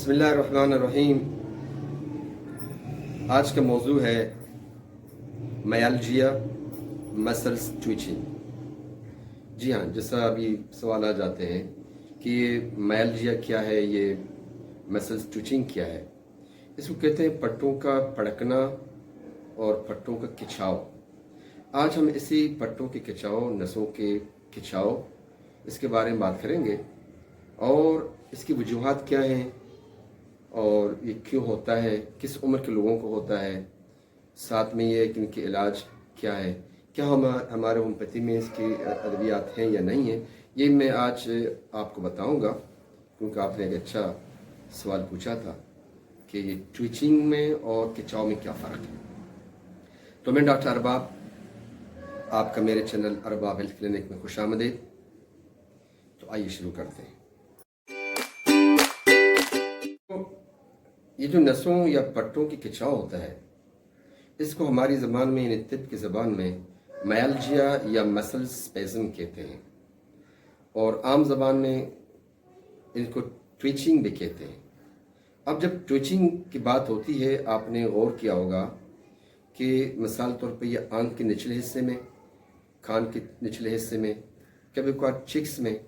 बिस्मिल्लाहिर्रहमानिर्रहीम। आज का मौजू है मायल्जिया मसल्स ट्विचिंग। जी हाँ, जैसा अभी सवाल आ जाते हैं कि ये मायल्जिया क्या है, ये मसल्स ट्विचिंग क्या है। इसको कहते हैं पट्टों का फड़कना और पट्टों का खिंचाव। आज हम इसी पट्टों के खिंचाव, नसों के खिंचाव, इसके बारे में बात करेंगे और इसकी वजूहात क्या हैं और ये क्यों होता है, किस उम्र के लोगों को होता है, साथ में ये कि इनके इलाज क्या है, क्या हमारे होम्योपैथी में इसकी अद्वियात हैं या नहीं है, ये मैं आज आपको बताऊंगा। क्योंकि आपने एक अच्छा सवाल पूछा था कि ये ट्विचिंग में और खिंचाव में क्या फ़र्क है। तो मैं डॉक्टर अरबाब, आपका मेरे चैनल अरबाब हेल्थ क्लिनिक में खुशामदीद। तो आइए शुरू करते हैं। ये जो नसों या पट्टों की खिंचाव होता है, इसको हमारी ज़बान में, यानी तिब की ज़बान में मायल्जिया या मसल स्पेज़म कहते हैं और आम ज़बान में इनको ट्विचिंग भी कहते हैं। अब जब ट्विचिंग की बात होती है, आपने गौर किया होगा कि मिसाल तौर पे ये आंख के निचले हिस्से में, कान के निचले हिस्से में, कभी कभार चिक्स में,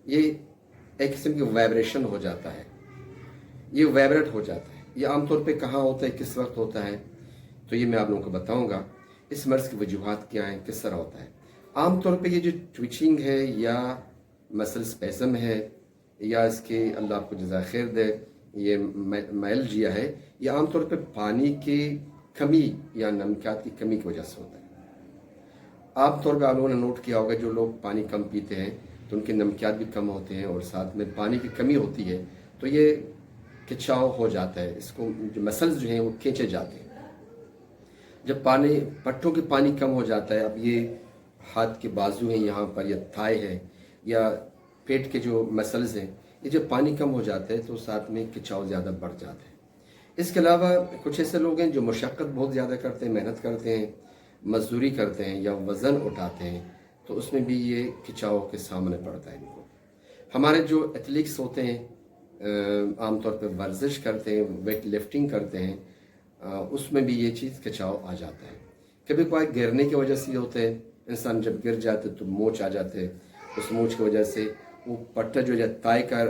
ये एक किस्म की वाइब्रेशन हो जाता है, ये वाइब्रेट हो जाता है। ये आमतौर पे कहाँ होता है, किस वक्त होता है, तो ये मैं आप लोगों को बताऊंगा। इस मर्ज़ की वजूहात क्या हैं, किस तरह होता है। आमतौर पे ये जो ट्विचिंग है या मसल स्पेज़म है या इसके, अल्लाह आपको जज़ा खैर दे, ये मायल्जिया है, ये आमतौर पे पानी की कमी या नमकियात की कमी की वजह से होता है। आमतौर पर आप लोगों ने नोट किया होगा, जो लोग पानी कम पीते हैं तो उनके नमकियात भी कम होते हैं और साथ में पानी की कमी होती है, तो ये खिंचाव हो जाता है। इसको जो मसल्स जो हैं वो खींचे जाते हैं। जब पट्टों के पानी कम हो जाता है, अब ये हाथ के बाजू हैं यहाँ पर, या थाई है, या पेट के जो मसल्स हैं, ये जब पानी कम हो जाता है तो साथ में खिंचाव ज़्यादा बढ़ जाता है। इसके अलावा कुछ ऐसे लोग हैं जो मशक्क़त बहुत ज़्यादा करते हैं, मेहनत करते हैं, मजदूरी करते हैं या वज़न उठाते हैं, तो उसमें भी ये खिंचाव के सामने पड़ता है इनको। हमारे जो एथलीट्स होते हैं, आमतौर पर वर्जिश करते हैं, वेट लिफ्टिंग करते हैं, उसमें भी ये चीज़ खिंचाव आ जाता है। कभी कभार गिरने की वजह से होते हैं, इंसान जब गिर जाते तो मोच आ जाते हैं, उस मोच की वजह से वो पट्टा जो है, थाई का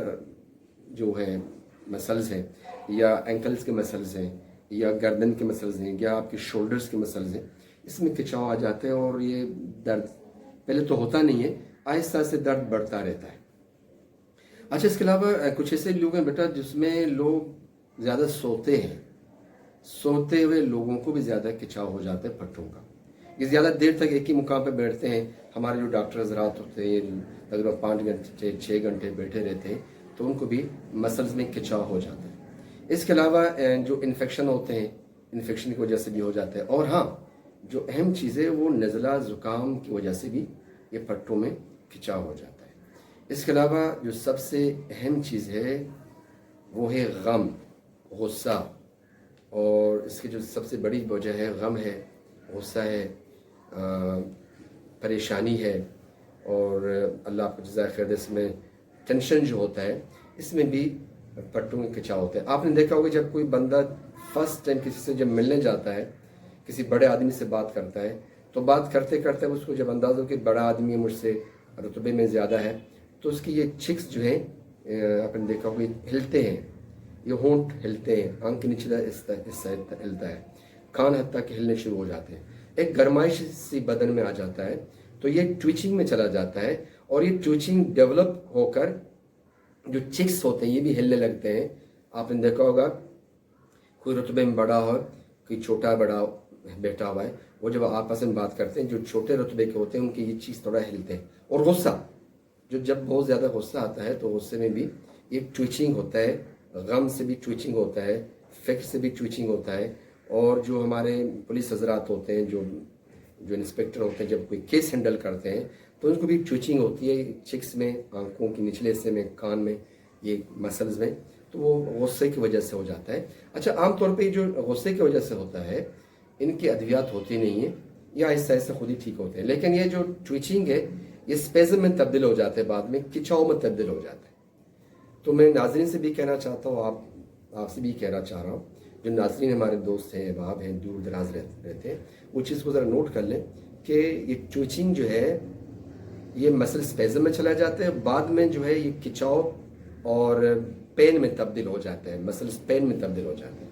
जो है मसल्स हैं, या एंकल्स के मसल्स हैं, या गर्दन के मसल्स हैं, या आपके शोल्डर्स के मसल्स हैं, इसमें खिंचाव आ जाते हैं और ये दर्द पहले तो होता नहीं है, आहिस्ता से दर्द बढ़ता रहता है। अच्छा, इसके अलावा कुछ ऐसे लोग हैं बेटा जिसमें लोग ज़्यादा सोते हैं, सोते हुए लोगों को भी ज़्यादा खिंचाव हो जाता है पट्टों का। ये ज़्यादा देर तक एक ही मुकाम पर बैठते हैं। हमारे जो डॉक्टर हज़रात होते हैं, अगर 5 घंटे 6 घंटे बैठे रहते हैं तो उनको भी मसल्स में खिंचाव हो जाता है। इसके अलावा जो इन्फेक्शन होते हैं, इन्फेक्शन की वजह से भी हो जाता है। और हाँ, जो अहम चीज़ है वो नज़ला ज़ुकाम की वजह से भी ये पट्टों में खिंचाव हो जाता है। इसके अलावा जो सबसे अहम चीज़ है वो है गम, गुस्सा। और इसकी जो सबसे बड़ी वजह है, गम है, गुस्सा है, परेशानी है, और अल्लाह आपको जज़ा खैर दे, इसमें टेंशन जो होता है, इसमें भी पट्टों में खिंचाव होता है। आपने देखा होगा जब कोई बंदा फर्स्ट टाइम किसी से जब मिलने जाता है, किसी बड़े आदमी से बात करता है, तो बात करते करते उसको जब अंदाज़ा हो कि बड़ा आदमी है, मुझसे रुतबे में ज़्यादा है, तो उसकी ये चिक्स जो हैं, आपने देखा होगा हिलते हैं, ये होंठ हिलते हैं, आंख के निचला हिस्सा हिलता है, कान हत्ता के हिलने शुरू हो जाते हैं, एक गरमाइश सी बदन में आ जाता है, तो ये ट्विचिंग में चला जाता है। और ये ट्विचिंग डेवलप होकर जो चिक्स होते हैं ये भी हिलने लगते हैं। आपने देखा होगा कोई रुतबे में बड़ा हो, कोई छोटा बड़ा बैठा हुआ है, वो जब आपस में बात करते हैं, जो छोटे रुतबे के होते हैं उनकी ये चीज़ थोड़ा हिलते हैं। और गुस्सा, जो जब बहुत ज़्यादा गुस्सा आता है तो गुस्से में भी ये ट्विचिंग होता है, गम से भी ट्विचिंग होता है, फिक्र से भी ट्विचिंग होता है। और जो हमारे पुलिस हजरात होते हैं, जो इंस्पेक्टर होते हैं, जब कोई केस हैंडल करते हैं तो उनको भी ट्विचिंग होती है, चिक्स में, आंखों के निचले हिस्से में, कान में, ये मसल्स में, तो वो गुस्से की वजह से हो जाता है। अच्छा, आमतौर पे जो गुस्से की वजह से होता है, इनकी अद्वियात होती नहीं है, या आहिस्ता आहिस्ता खुद ही ठीक होते हैं। लेकिन ये जो ट्विचिंग है ये स्पेज़म में तब्दील हो जाते हैं, बाद में खिंचाव में तब्दील हो जाता है। तो मैं नाज़रीन से भी कहना चाहता हूँ, आपसे भी कहना चाह रहा हूँ, जो नाज़रीन हमारे दोस्त हैं, अहबाब हैं, दूर दराज रहते हैं, वो चीज़ को ज़रा नोट कर लें कि ये ट्विचिंग जो है ये मसल स्पेज़म में चला जाता है, बाद में जो है ये खिंचाव और पेन में तब्दील हो जाता है, मसल पेन में तब्दील हो जाता है।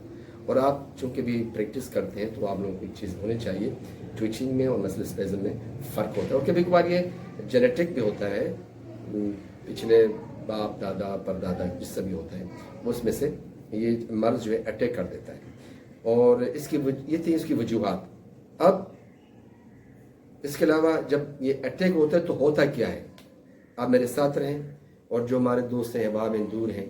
और आप चूँकि भी प्रैक्टिस करते हैं तो आप लोगों को एक चीज़ होनी चाहिए, ट्विचिंग में और मसल स्पेज़म में फ़र्क होता है। और कभी कभार ये जेनेटिक भी होता है, पिछले बाप दादा परदादा जिससे भी होता है उसमें से ये मर्ज जो है अटैक कर देता है। और ये थी इसकी वजूहात। अब इसके अलावा जब ये अटैक होता है तो होता क्या है, आप मेरे साथ रहें। और जो हमारे दोस्त हैं, अहबाब हैं, दूर हैं,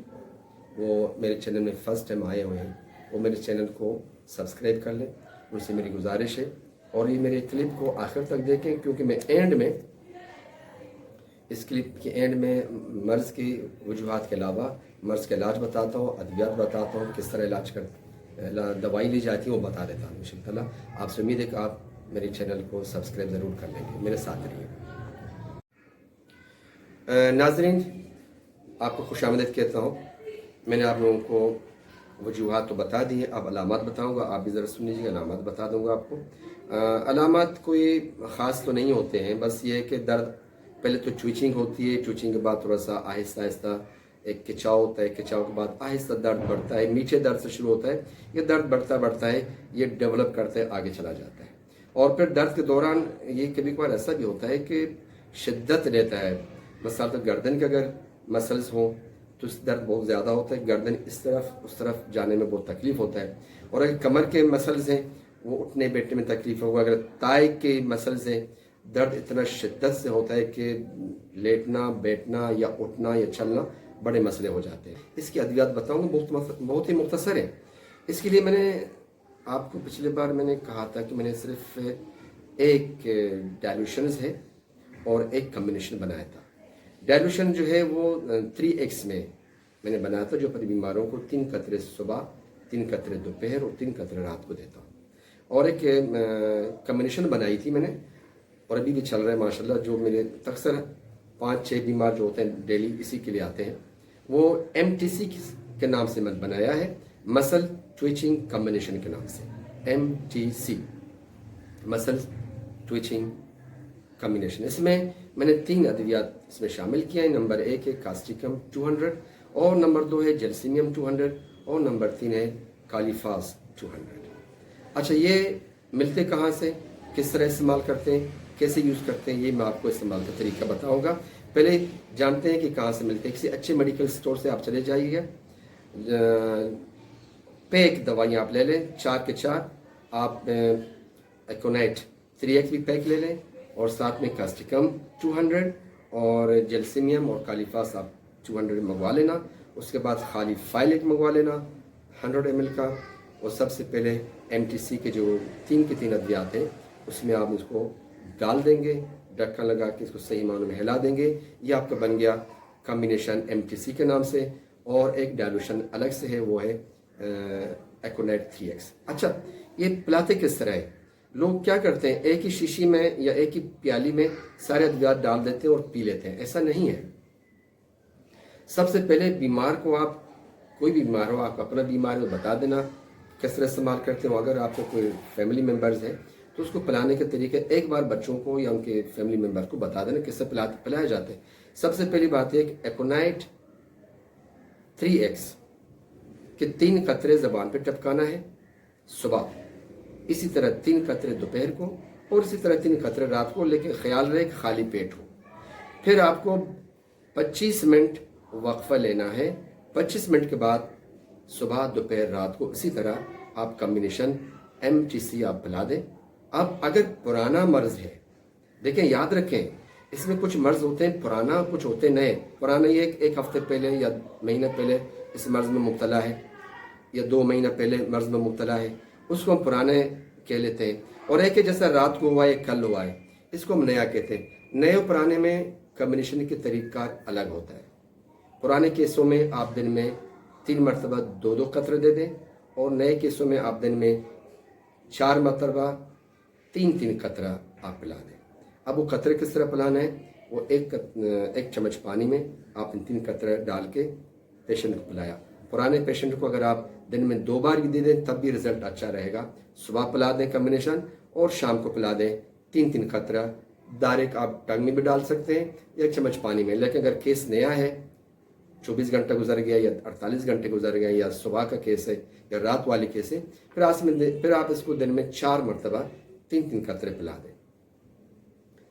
वो मेरे चैनल में फ़र्स्ट टाइम आए हुए हैं, वो मेरे चैनल को सब्सक्राइब कर लें, उनसे मेरी गुजारिश है। और ये मेरे क्लिप को आखिर तक देखें, क्योंकि मैं एंड में, इस क्लिप के एंड में मर्ज़ की वजूहात के अलावा मर्ज़ का इलाज बताता हूँ, अद्वियात बताता हूँ, किस तरह इलाज कर दवाई ली जाती है वो बता देता हूँ इंशाअल्लाह। आपसे उम्मीद है कि आप मेरे चैनल को सब्सक्राइब ज़रूर कर लेंगे, मेरे साथ रहिए। नाज़रीन, आपको खुशामदीद कहता हूँ। मैंने आप लोगों को वजूहात तो बता दी है, अब अलामत बताऊँगा, आप भी ज़रा सुन लीजिए, अलामत बता दूँगा आपको। अलामत कोई ख़ास तो नहीं होते हैं, बस ये है कि दर्द पहले तो ट्विचिंग होती है, ट्विचिंग के बाद थोड़ा सा आहिस्ता आहिस्ता एक खिंचाव होता है, खिंचाव के बाद आहिस्ता दर्द बढ़ता है, मीठे दर्द से शुरू होता है, ये दर्द बढ़ता बढ़ता है, ये डेवलप करते आगे चला जाता है। और फिर दर्द के दौरान ये कभी कभार ऐसा भी होता है कि शिद्दत रहता है, मसला तो गर्दन के अगर मसल्स हों तो दर्द बहुत ज़्यादा होता है, गर्दन इस तरफ उस तरफ जाने में बहुत तकलीफ़ होता है। और अगर कमर के मसल्स हैं वो उठने बैठने में तकलीफ़ होगा, अगर ताई के मसल्स हैं दर्द इतना शिद्दत से होता है कि लेटना बैठना या उठना या चलना बड़े मसले हो जाते हैं। इसकी अद्वियात बताऊँगा, बहुत ही मुख्तसर है। इसके लिए मैंने आपको पिछले बार मैंने कहा था कि मैंने सिर्फ एक डाइल्यूशंस है और एक कम्बिनेशन बनाया था। डाइल्यूशन जो है वो 3x में मैंने बनाया था, जो अपने बीमारों को 3 कतरे सुबह, 3 कतरे दोपहर और 3 कतरे रात को देता हूँ। और एक कम्बिनेशन बनाई थी मैंने, और अभी भी चल रहा है माशाल्लाह। जो मेरे अक्सर 5-6 बीमार जो होते हैं डेली इसी के लिए आते हैं, वो MTC के नाम से मैंने बनाया है, मसल ट्विचिंग कम्बिनेशन के नाम से, MTC मसल ट्विचिंग कम्बिनेशन। इसमें मैंने 3 अद्वियात इसमें शामिल किया है। नंबर 1 है कास्टिकम 200, और नंबर 2 है जेल्सीमियम 200, और नंबर 3 है कालीफास 200। अच्छा, ये मिलते कहाँ से, किस तरह इस्तेमाल करते हैं, कैसे यूज़ करते हैं, ये मैं आपको इस्तेमाल का तरीका बताऊंगा। पहले जानते हैं कि कहाँ से मिलते हैं। किसी अच्छे मेडिकल स्टोर से आप चले जाइएगा, पैक दवाइयाँ आप ले लें, 4 के 4 आप एकोनाइट 3x भी पैक ले लें, और साथ में कास्टिकम 200 और जेल्सीमियम और कालीफास आप 200 मंगवा लेना। उसके बाद खाली फाइल एक मंगवा लेना 100 ml का। और सबसे पहले MTC के जो 3 के 3 अद्वियात हैं उसमें आप उसको डाल देंगे, ढक्कन लगा के इसको सही मानों में हिला देंगे। ये आपका बन गया कॉम्बिनेशन MTC के नाम से। और एक डाइल्यूशन अलग से है, वो है एकोनाइट 3x। अच्छा, ये पिलाते किस तरह है? लोग क्या करते हैं, एक ही शीशी में या एक ही प्याली में सारे अद्वियात डाल देते हैं और पी लेते हैं। ऐसा नहीं है। सबसे पहले बीमार को, आप कोई भी बीमार हो, आप अपना बीमार हो बता देना किस तरह इस्तेमाल करते हो। अगर आपको कोई फैमिली मेम्बर्स हैं तो उसको पिलाने के तरीके एक बार बच्चों को या उनके फैमिली मेम्बर को बता देना किससे पिलाए जाते हैं। सबसे पहली बात है कि एकोनाइट 3x के 3 कतरे ज़बान पे टपकाना है सुबह, इसी तरह 3 कतरे दोपहर को, और इसी तरह 3 कतरे रात को, लेकिन ख्याल रहे कि खाली पेट हो। फिर आपको 25 मिनट वक्फा लेना है। 25 मिनट के बाद सुबह दोपहर रात को इसी तरह आप कम्बिनेशन MTC आप पिला दें। अब अगर पुराना मर्ज़ है, देखें याद रखें, इसमें कुछ मर्ज़ होते हैं पुराना, कुछ होते हैं नए। पुराना ये एक हफ्ते पहले या महीना पहले इस मर्ज़ में मुब्तला है, या 2 महीना पहले मर्ज़ में मुब्तला है, उसको हम पुराने कह लेते हैं। और एक है जैसा रात को हुआ है कल हुआ है, इसको हम नया कहते हैं। नए और पुराने में कम्बिनेशन के तरीका अलग होता है। पुराने केसों में आप दिन में 3 मरतबा 2-2 कतरे दे दें, और नए केसों में आप दिन में 4 मरतबा 3-3 कतरा आप पिला दें। अब वो कतरे किस तरह पिलाना है, वो एक चम्मच पानी में आप 3 कतरे डाल के پیشنٹ کو پلایا. پرانے پیشنٹ کو اگر آپ دن میں 2 بار بھی دے دیں تب بھی رزلٹ اچھا رہے گا. صبح پلا دیں کمبینیشن اور شام کو پلا دیں 3 قطرہ. ڈائریکٹ آپ ٹنگ میں بھی ڈال سکتے ہیں 1 چمچ پانی میں. لیکن اگر کیس نیا ہے 24 گھنٹہ گزر گیا یا 48 گھنٹے گزر گئے یا صبح کا کیس ہے یا رات والی کیس ہے پھر آپ اس کو دن میں 4 مرتبہ 3 قطرے پلا دیں.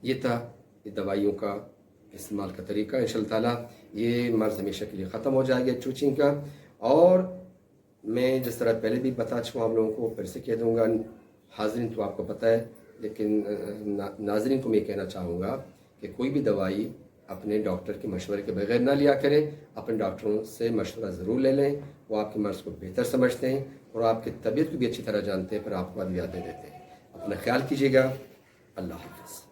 یہ تھا یہ دوائیوں کا استعمال کا طریقہ. انشاءاللہ تعالیٰ یہ مرض ہمیشہ کے لیے ختم ہو جائے گا چوچنگ کا. اور میں جس طرح پہلے بھی بتا چکا ہوں آپ لوگوں کو پھر سے کہہ دوں گا. حاضرین تو آپ کو پتہ ہے لیکن ناظرین کو میں کہنا چاہوں گا کہ کوئی بھی دوائی اپنے ڈاکٹر کے مشورے کے بغیر نہ لیا کریں. اپنے ڈاکٹروں سے مشورہ ضرور لے لیں. وہ آپ کے مرض کو بہتر سمجھتے ہیں اور آپ کی طبیعت کو بھی اچھی طرح جانتے ہیں. پھر آپ کو ادویات دیتے ہیں. اپنا خیال کیجیے گا. اللہ حافظ.